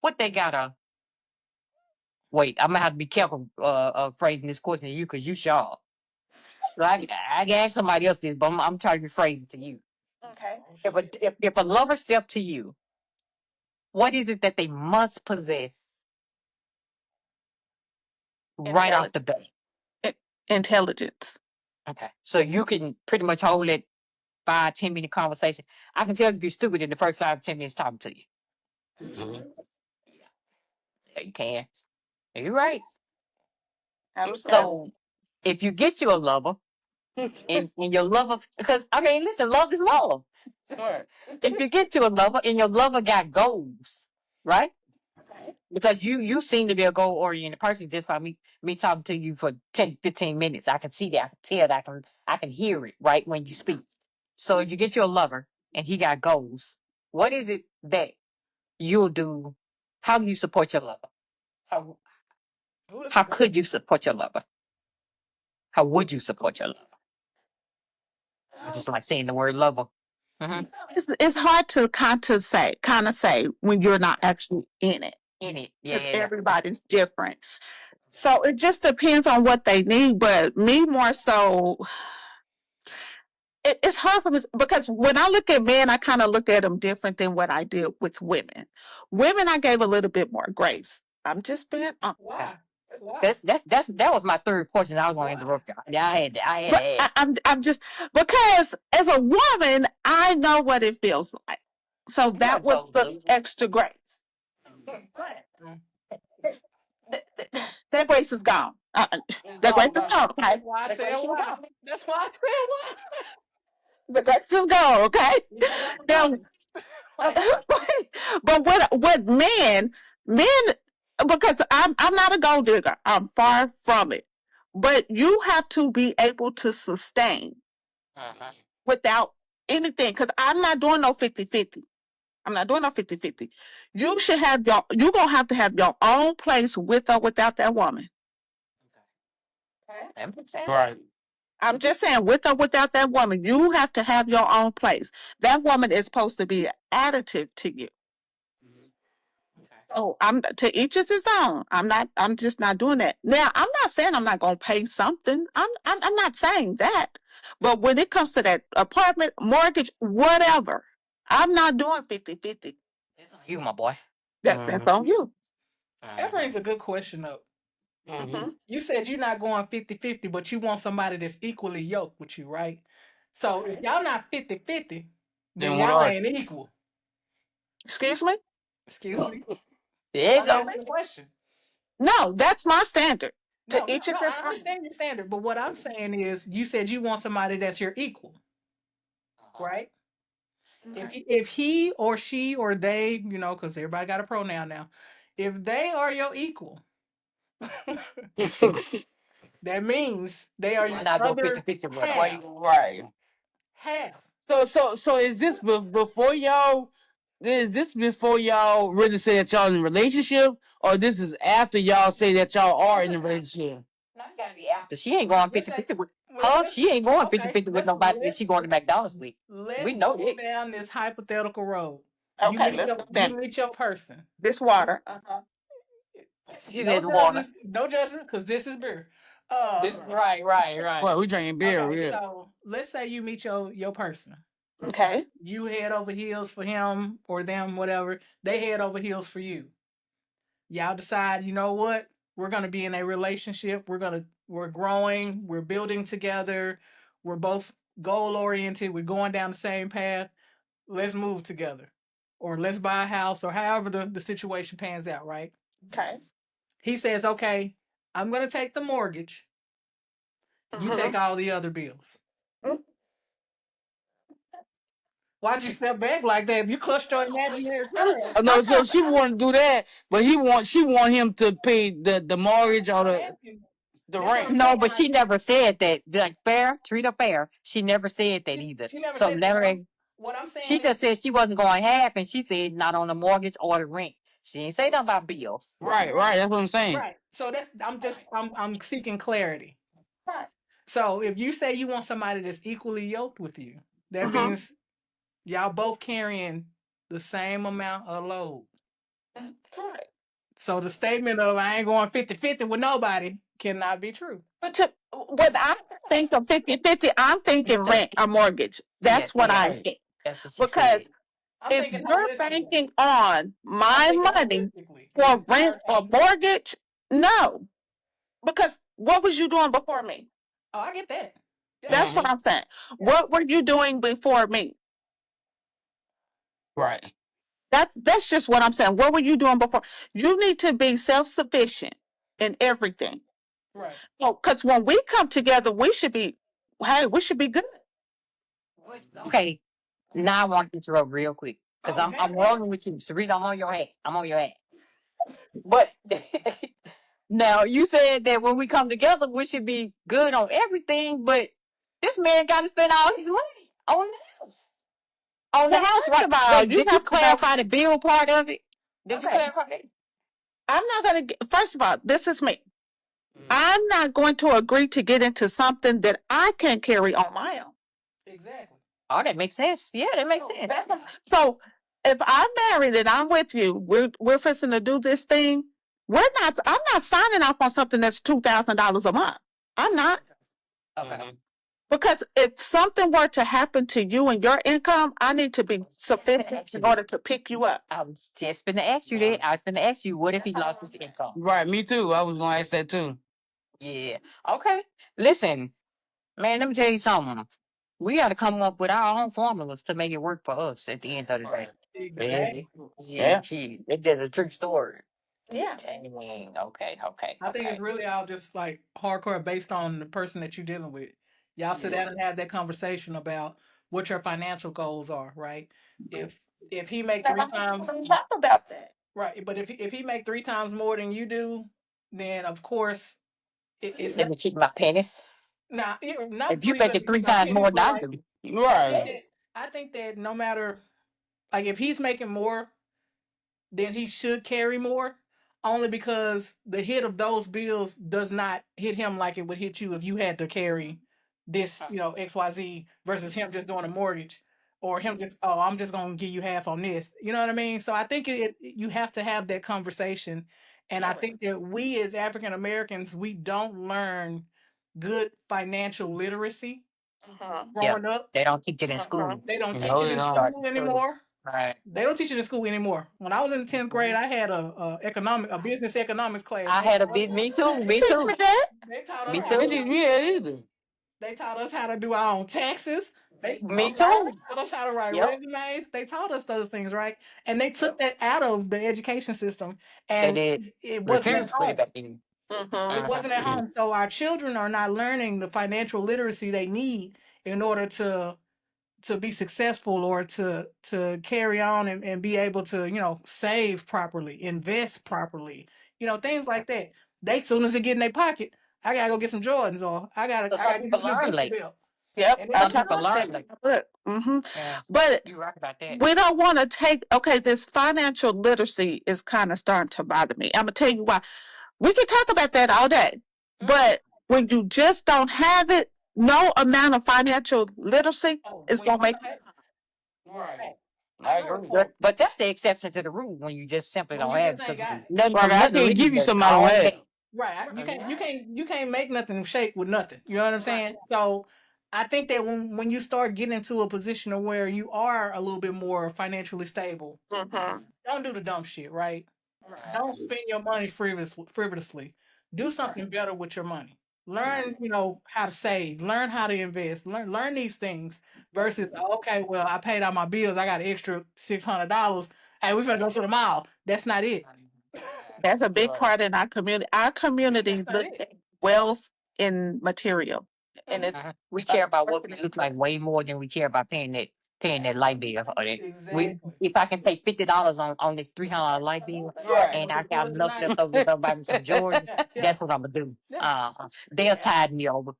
what they gotta wait? I'm gonna have to be careful phrasing this question to you because you sharp. So I can ask somebody else this, but I'm trying to rephrase it to you. Okay. Oh If a lover step to you, what is it that they must possess right off Intelligence. the bat? Intelligence. Okay, so you can pretty much hold it 5, 10 minute conversation. I can tell if you're stupid in the first 5, 10 minutes talking to you. Yeah, you can. You're right. Absolutely. Okay. So if you get you a lover and your lover, because I mean, listen, love is love. Right. If you get you a lover and your lover got goals, right? Because you seem to be a goal oriented person just by me talking to you for 10, 15 minutes. I can see that, I can tell that, I can hear it right when you speak. So if you get you a lover and he got goals, what is it that you'll do? How do you support your lover? How that's a how good could you support your lover? How would you support your lover? I just like saying the word lover. Mm-hmm. It's hard to kind of say when you're not actually in it In it. Yeah, because yeah, yeah. everybody's different. So it just depends on what they need. But me more so, it's hard for me because when I look at men, I kind of look at them different than what I did with women. Women, I gave a little bit more grace. I'm just being Okay. honest. why? Why? That was my third question. I was going to Why? interrupt you. Yeah, I had to But ask. I'm just because as a woman, I know what it feels like. So You that done was told the me. extra grace. Mm. That grace is gone. It's That grace gone is now. gone. Okay, That's why I that said grace is why. gone. That's why I said why. The grace is gone. Okay. You know that was Now, coming. Like, but what men because I'm not a gold digger. I'm far from it. But you have to be able to sustain Uh-huh. without anything. Because I'm not doing no 50-50. I'm not doing no 50-50. You should have you're gonna have to have your own place with or without that woman. Okay. That makes sense. Right. I'm just saying, with or without that woman, you have to have your own place. That woman is supposed to be additive to you. Okay. Oh, I'm to each is his own. I'm not. I'm just not doing that. Now, I'm not saying I'm not going to pay something. I'm not saying that. But when it comes to that apartment, mortgage, whatever, I'm not doing 50-50. It's on you, my boy. That's Mm-hmm. on you. that Mm-hmm. brings a good question up. Mm-hmm. You said you're not going 50-50, but you want somebody that's equally yoked with you, right? So if y'all not 50-50, then Then what y'all are ain't equal. Excuse me. Excuse me. There you I'm go. asking a question. No, that's my standard. To No, no, each is no. his I own. understand your standard, but what I'm saying is, you said you want somebody that's your equal, Uh-huh. right? If he or she or they, because everybody got a pronoun now, if they are your equal, you? that means they are Why your not go other 50-50 with them? Why you half. right? Half. So is this before y'all? Is this before y'all really say that y'all in a relationship, or this is after y'all say that y'all are in a relationship? No, it's gotta be after. She ain't going Let's say, 50-50 with her. let's She ain't going okay. 50-50 with Let's nobody that she let's going to McDonald's with. We let's know go that. down this hypothetical road. You Okay, meet let's your go you down. meet your person. This water. Uh-huh. She No said the water. judgments, no judgment, because this is beer. This right. Well, we drinking beer, Okay, yeah. so let's say you meet your person. Okay. You head over heels for him or them, whatever. They head over heels for you. Y'all decide, you know what? We're gonna be in a relationship. We're growing. We're building together. We're both goal oriented. We're going down the same path. Let's move together, or let's buy a house, or however the situation pans out. Right? Okay. He says, okay, I'm gonna take the mortgage. You take Mm-hmm. all the other bills. Why'd you step back like that? You clutched your imaginary pearl. No, so she want to do that, but she want him to pay the mortgage or I'm asking. the That's what I'm rent. No, saying. but she never said that. Like fair, treat her fair. She never said that either. She never So said that. never. What I'm She saying is, just said she wasn't going half, and she said not on the mortgage or the rent. She ain't say nothing about bills. Right, right. That's what I'm saying. right. So that's I'm seeking clarity. Right. So if you say you want somebody that's equally yoked with you, that Mm-hmm. means y'all both carrying the same amount of load. Correct. So the statement of I ain't going 50-50 with nobody cannot be true. But when I think of 50-50, I'm thinking So rent or mortgage. yeah, That's what yeah, I Right. think. that's what she said. Because I'm if thinking you're holistically. banking on I'm my thinking money holistically the for entire rent or time. mortgage, no. Because what was you doing before me? Oh, I get that. Yeah. That's what Mm-hmm. I'm saying. Yeah. What were you doing before me? Right. That's just what I'm saying. What were you doing before? You need to be self-sufficient in everything. Right. Well, because when we come together, we should be good. Okay, now I want to interrupt real quick because Oh, I'm damn. rolling with you, Serena. I'm on your hat. I'm on your hat. But now you said that when we come together, we should be good on everything. But this man got to spend all his money on the house. On the Well, house, first right? of all, Wait, you did you have to know. clarify the bill part of it? Did you Okay, clarify that? I'm not going to. First of all, this is me. Mm. I'm not going to agree to get into something that I can't carry on my own. Exactly. Oh, that makes sense. Yeah, that makes So sense. so if I'm married and I'm with you, we're fixing to do this thing. We're not. I'm not signing off on something that's $2,000 a month. I'm not. Okay. Mm-hmm. Because if something were to happen to you and your income, I need to I be was just gonna sufficient ask you in that. order to pick you up. I was just gonna ask you that. I was gonna ask you, what if he lost his income? Right. Me too. I was gonna ask that too. Yeah. Okay. Listen, man, let me tell you something. We got to come up with our own formulas to make it work for us at the end of the day. Yeah. Exactly. Yeah. Yeah. Gee, it's just a true story. Yeah. Dang. Okay. Okay. I think it's Okay. really all just like hardcore based on the person that you're dealing with. Y'all sit Yeah. down and have that conversation about what your financial goals are, right? If if he make three times Talk about that. right, but if he make three times more than you do, then of course it's Let not me keep my pennies. not If you three make it literally three my times pennies, more than but I like do, Right. I think that no matter like if he's making more then he should carry more only because the hit of those bills does not hit him like it would hit you if you had to carry this, XYZ versus him just doing a mortgage or him just, oh, I'm just going to give you half on this. You know what I mean? So I think you have to have that conversation. And I think that we as African Americans, we don't learn good financial literacy Uh-huh. yeah, growing up. they don't teach it in Uh-huh. school. They don't teach No, it they in don't. Start in school school. anymore. Right. They don't teach it in school anymore. When I was in the 10th grade, I had a business economics class. I had a bit. Me too. Me Teach too. me that. They taught us Me how to They too. teach me that either. they taught us how to do our own taxes. They Me too. taught us how to write Yep. resumes. They taught us those things, right? And they took that out of the education system, They and did. it wasn't Refuse at to put it home. back in. Uh-huh. It wasn't at Mm. home. So our children are not learning the financial literacy they need in order to be successful or to carry on and be able to save properly, invest properly, things like that. They soon as they get in their pocket, I gotta go get some Jordans or I gotta So I some gotta get people this new learn Gucci late. belt. Yep. And I Some then people taught learn that. late. Look. Mm-hmm. Yes. But You right about that. we don't want to take, okay, this financial literacy is kind of starting to bother me. I'm going to tell you why. We can talk about that all day. mm, But when you just don't have it, no amount of financial literacy oh, is when going you to make don't have Right. I I know. agree. But that's the exception to the rule when you just simply When don't you have just it. So ain't got it. Right. I nothing to can't leave give you that something I don't all have. day. Right. Uh, You can't make nothing shake with nothing. You know what I'm saying? So I think that when you start getting into a position of where you are a little bit more financially stable, Mm-hmm. don't do the dumb shit, right? Right. Don't spend your money frivolously. Do something better with your money. Learn, Yes. how to save. Learn how to invest. Learn these things versus okay, well, I paid all my bills. I got an extra $600. Hey, we gonna go to the mall. That's not it. That's a big part in our community. Our community That's not look it. at wealth in material, and Mhm. it's We care about what we unfortunate. look like way more than we care about paying that light bill. Or that we, Exactly. if I can pay $50 on this $300 light bill, right. and I Call got it a enough night. left over to go buy me some Jordans, Yeah, yeah, that's what I'm gonna do. yeah. They'll tide me over.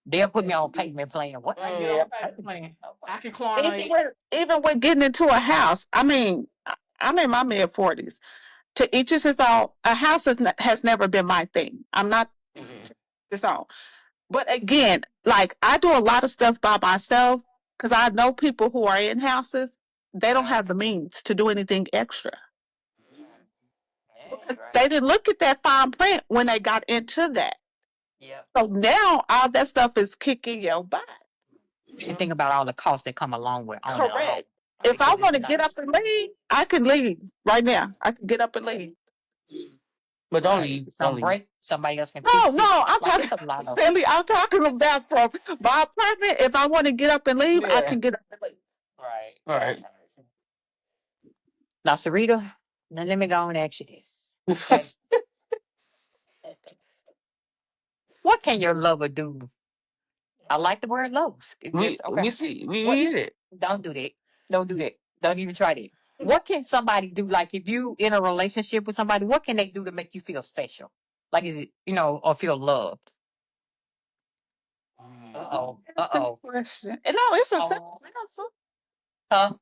They'll put me on payment plan. What? I can get on Yeah. the payment plan. I can clone Even with getting into a house. I mean, I'm in my mid 40s. To each his own. A house has never been my thing. I'm not Mhm. this own. But again, like I do a lot of stuff by myself because I know people who are in houses. They don't have the means to do anything extra Yeah, because right. they didn't look at that fine print when they got into that. Yep. So now all that stuff is kicking your butt. We didn't think about all the costs that come along with owning a home Correct. If I because it's want to not get up and leave, I can leave right now. I can get up and leave. But don't right. leave. Don't Some leave. break, somebody else can No, fix it. no, I'm Like talking it's a lot of. silly. I'm talking about from my apartment. If I want to get up and leave, I Yeah. can get up and leave. Right. All right. Now, Sarita, now let me go and ask you this. Okay. What can your lover do? I like the word loves. It just okay. we see we What? hit it. Don't do that. Don't do that. Don't even try that. What can somebody do? Like if you in a relationship with somebody, what can they do to make you feel special? Like is it or feel loved? Uh oh. Uh This oh. question. No, it's a simple Oh. answer. Huh?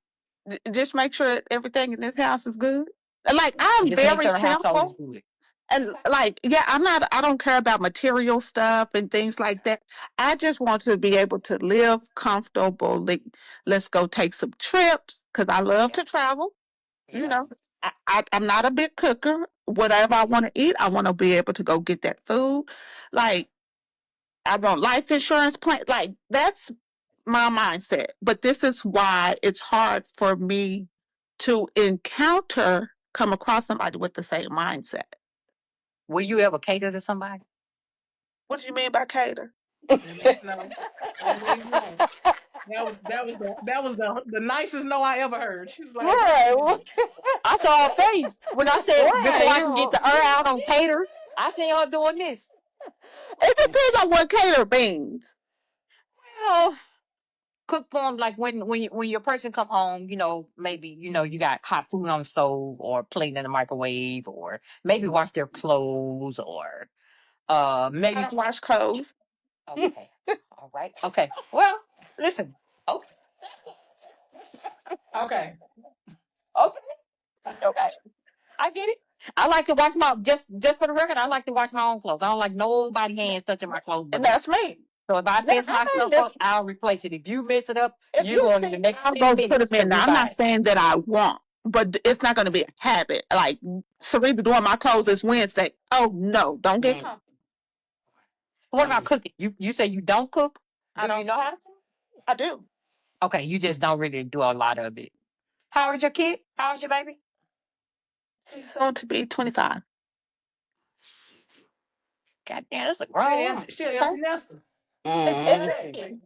Just make sure everything in this house is good. Like I'm Just make very sure the household is simple. good. And like, yeah, I don't care about material stuff and things like that. I just want to be able to live comfortably. Let's go take some trips because I love Yep. to travel. You Yep. know, I'm not a big cooker. Whatever I want to eat, I want to be able to go get that food. Like, I want life insurance plan. Like, that's my mindset. But this is why it's hard for me to come across somebody with the same mindset. Will you ever cater to somebody? What do you mean by cater? That means no. That means no. That was the nicest no I ever heard. She was like, Right. I saw her face when I said before Right. I can get the out on cater. I seen her doing this. It depends on what cater means. Well, cook for them like when your person come home, maybe you got hot food on the stove or plate in the microwave, or maybe wash their clothes, or I maybe. don't wash clothes. Okay, all right, okay. Well, listen. Okay, okay, okay, okay. I get it. I like to wash my just for the record. I like to wash my own clothes. I don't like nobody hands touching my clothes And but me. that's me. So if I Now, mess my I stuff mean, up, I'll replace it. If you mess it up, if you you go in see, the next I'll ten go put them minutes in. because we Now, I'm not buy it. saying that I won't, but it's not going to be a habit. Like, Sarita doing my clothes this Wednesday. Oh, no, don't get Mm, comfortable. What about cooking? You say you don't cook? I Do you don't, know how to? I do. Okay, you just don't really do a lot of it. How old is your kid? How old is your baby? She's soon to be 25. God damn, that's a she grown woman. she an Okay. empty nester. mm, Hey.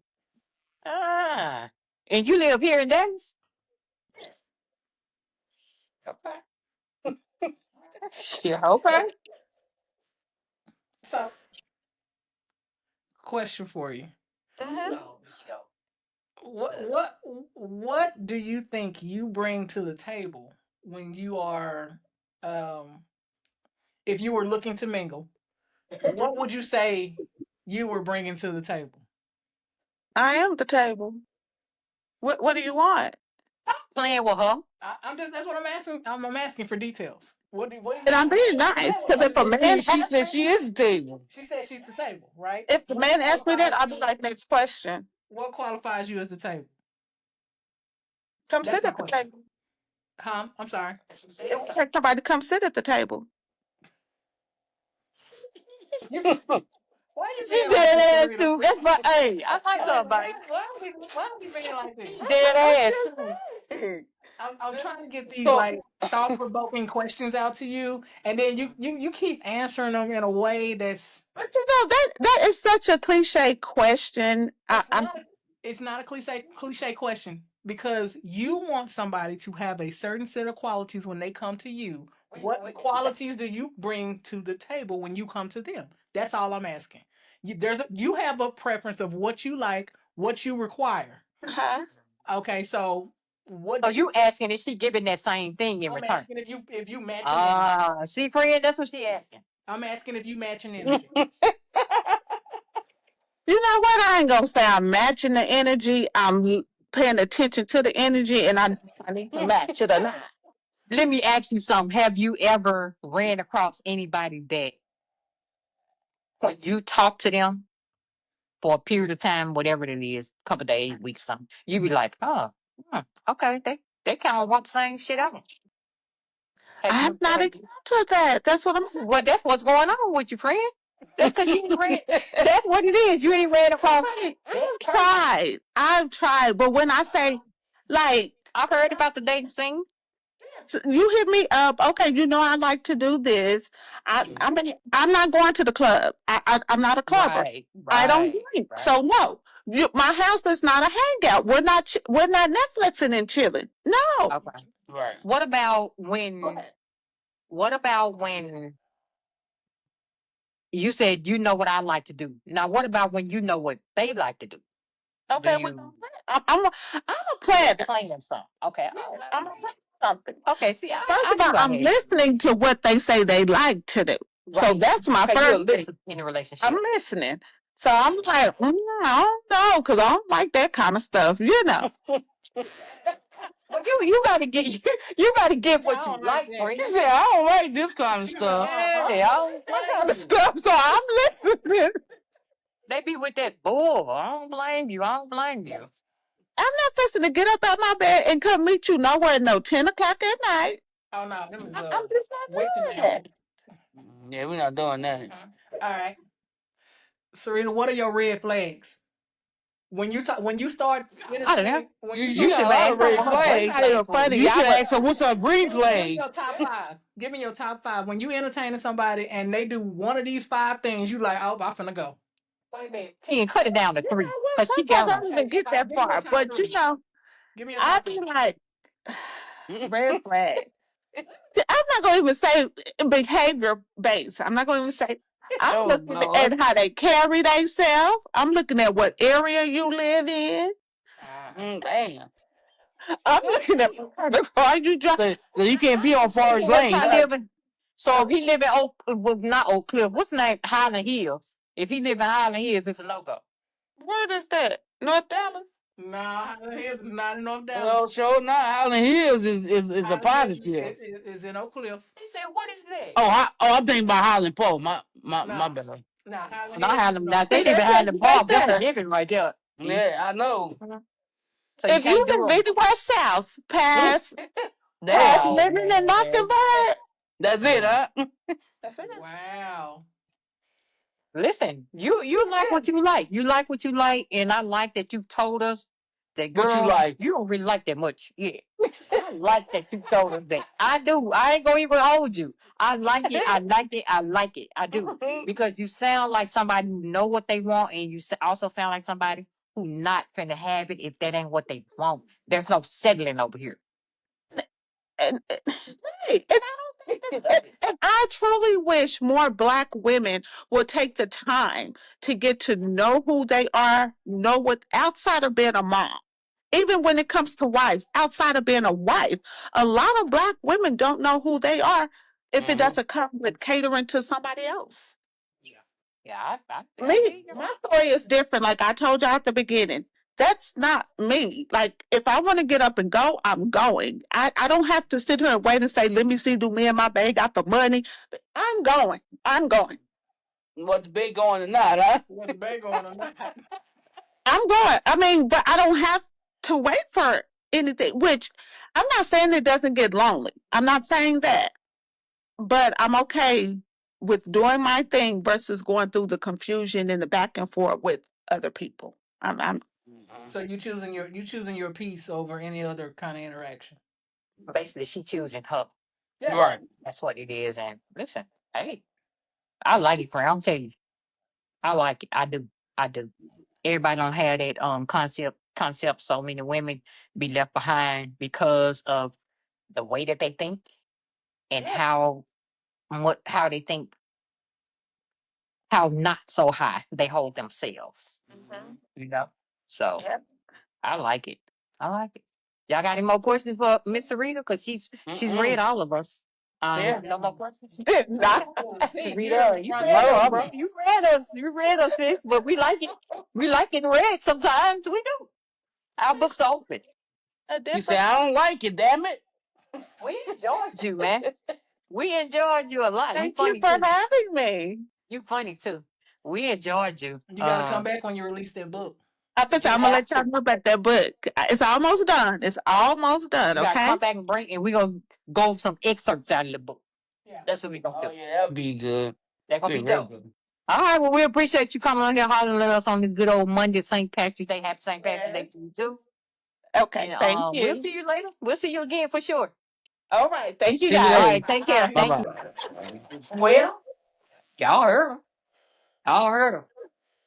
Ah. And you live here in Dallas? Okay. Sure. Okay. So, question for you: Mm-hmm. Oh, sure. what do you think you bring to the table when you are, um, if you were looking to mingle? What would you say you were bringing to the table? I am the table. What do you want? Stop playing with her. I'm just that's what I'm asking. I'm asking for details. What do And you I'm want? being nice because if a man she asks said me she that, is the table. She said she's the table, right? if the What man asks me that, qualifies I'll be you? like, next question. What qualifies you as the table? Come That's sit my at the question. table. I'm sorry. It will take somebody to come sit at the table. You, why you She being like dead this, ass Serena? too. That's my hey. I like her, baby. Why are we being like this? Dead I'm ass just too. saying. I'm trying to get these So like thought provoking questions out to you, and then you keep answering them in a way that's But you know that is such a cliche question. it's not it's not a cliche question because you want somebody to have a certain set of qualities when they come to you. What qualities do you bring to the table when you come to them? That's all I'm asking. You have a preference of what you like, what you require. huh? Okay, so what So do you? you asking is she giving that same thing in I'm return? asking if you match an energy. Ah, see, friend, that's what she asking. I'm asking if you match an energy. You know what? I ain't gonna say I'm matching the energy. I'm paying attention to the energy, and I need to match it or not. Let me ask you something. Have you ever ran across anybody that when you talk to them for a period of time, whatever it is, couple of days, weeks, something, you be like, oh, okay, they kind of want the same shit out. I Have have you? not Have you? encountered that. That's what I'm saying. Well, that's what's going on with you, friend. That's because you ain't ran. That's what it is. You ain't ran across Right. that I've person. tried. I've tried. But when I say, like, I've heard about the dating scene. you hit me up, okay, you know I like to do this. I'm not going to the club. I'm not a clubber. Right, I don't right, drink. right. So no. My house is not a hangout. We're not Netflixing and chilling. No. Okay. right. What about when? What about when you said you know what I like to do? Now, what about when you know what they like to do? Do Okay, we gonna you? play. I'm a You're planner. playing something. Okay. All right. I'm a plan something. Okay. See, First I of knew all, I I'm had you. listening to what they say they like to do. So Right. that's my Okay. You'll first thing. listen in a I'm relationship. listening. So I'm like, I don't know, because I don't like that kind of stuff, you know. Well, you gotta get you gotta She get said, what I you don't like like, that. friend. He said, I don't like this kind of She said, stuff. Yeah, uh-huh. I don't That kind blame of you. stuff. So I'm listening. They be with that bull. I don't blame you. I don't blame you. I'm not fixing to get up out my bed and come meet you nowhere no 10 o'clock at night. Oh no, them is I'm just witching not doing hours. that. Yeah, we're not doing that. All right. Serena, what are your red flags? When you start I don't know. entertaining when You, you you You start got should a have lot of asked her red what her It's green flags. not even flags funny. were. You Y'all should would, ask her what's her green give me your flags. top five. Give me your top five. When you entertaining somebody and they do one of these five things, you like, oh, I'm finna go. Wait a minute. 10, cut it down to you three. know what? Because she Sometimes got I them. don't Okay, even get that give me your far. top But you three. know, Give me your I top be three. like, red flag. I'm not going to even say behavior based. I'm not going to even say. I'm Oh looking Lord. at how they carry themselves. I'm looking at what area you live in. Damn. I'm looking at what kind of car you drive. So you can't be on Forest What Lane, kind huh? live in? So if he live in Oak, well, not Oak Cliff. What's the name? Highland Hills. If he live in Highland Hills, it's a no go. Where is that? North Dallas? Nah, Highland Hills is not in North Well, Dallas. sure not. Highland Hills is a Highland Hills positive. is in Oak Cliff. He said, "What is that?" I'm thinking about Highland Pole. My Nah, bad. nah, Highland Not Hills is Highland. in Now, Oak if they See, Cliff. live in that's it Highland right Park, that's a there. given right there. See? Yeah, I know. So you If you can't do live them. anywhere south, past Damn. Oh living in man. Mockingbird, That's it, huh? that's it. Wow. Listen, you like what you like. You like what you like, and I like that you told us that, What you girl, like? you don't really like that much. Yeah. I like that you told us that. I do. I ain't gonna even hold you. I like it. I like it. I like it. I do. Because you sound like somebody who know what they want, and you also sound like somebody who not finna have it if that ain't what they want. There's no settling over here. Right. And I don't think and I truly wish more black women would take the time to get to know who they are, know what outside of being a mom. Even when it comes to wives, outside of being a wife, a lot of black women don't know who they are if it Hmm. doesn't come with catering to somebody else. Yeah. Yeah, I Me, hear you. my story is different. Like I told you at the beginning, that's not me. Like if I want to get up and go, I'm going. I don't have to sit here and wait and say, let me see, do me and my babe got the money? I'm going. I'm going. What's big going or not, huh? What the bag on or not? I'm going. I mean, but I don't have to wait for anything, which I'm not saying it doesn't get lonely. I'm not saying that. But I'm okay with doing my thing versus going through the confusion and the back and forth with other people. I'm So you choosing your peace over any other kind of interaction. Basically, she choosing her. Yeah. Right. That's what it is. And listen, hey, I like it, friend. I'm telling you, I like it. I do. I do. Everybody don't have that concept. So many women be left behind because of the way that they think and Yeah. how they think, how not so high they hold themselves. Mhm. You know. So Yep. I like it. I like it. Y'all got any more questions for Miss Sarita? Because she's read Mm-mm. all of us. Yeah. No more questions. Not Pete, you're in the Sarita, you front read No, us, row. bro. You read us. You read us, sis. But we like it. We like it read sometimes. We do. Our books are open. a you say different. I don't like it. Damn it. We enjoyed you, man. We enjoyed you a lot. You Thank you funny for too. having me. You funny too. We enjoyed you. You got to come back when you release that book. You I'm gonna have let y'all to. know about that book. It's almost done. It's almost done. You gotta Okay. come back and we're gonna go over some excerpts out of the book. Yeah. That's what we're gonna Oh do. yeah, that'd be good. They're gonna Be be real dope. good. All right, well, we appreciate you coming on here hollering at us on this good old Monday, St. Patrick's Day. Happy St. Patrick's Day Yes. to you too. Okay. And Thank we'll you. see you later. We'll see you again for sure. All right. Thank you, See you All guys. later. right, take care. Bye. Bye Thank you. bye. Well, Y'all heard her. Y'all heard her.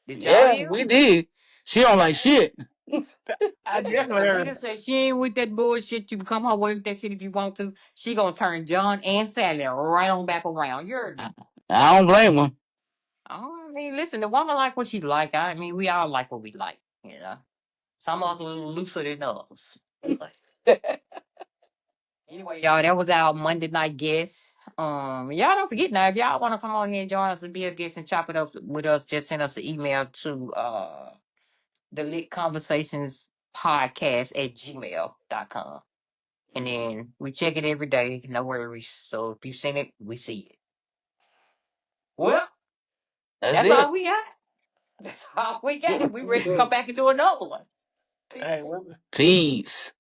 Did y'all Yes, hear her? we did. She don't like shit. I Listen, definitely heard. Sarita said she ain't with that bullshit. You can come her way with that shit if you want to. She gonna turn John and Sally right on back around. You heard me. I don't blame her. Oh, I mean, listen, the woman like what she like. I mean, we all like what we like. You know, some of us a little looser than others. But anyway, y'all, that was our Monday night guest. Y'all don't forget now, if y'all want to come on here and join us and be a guest and chop it up with us, just send us an email to the lit conversations podcast at gmail.com. And then we check it every day, no worries. So if you send it, we see it. Well, That's that's it. all we got. That's all we got. We ready to come back and do another one. Hey, Peace. well, Peace.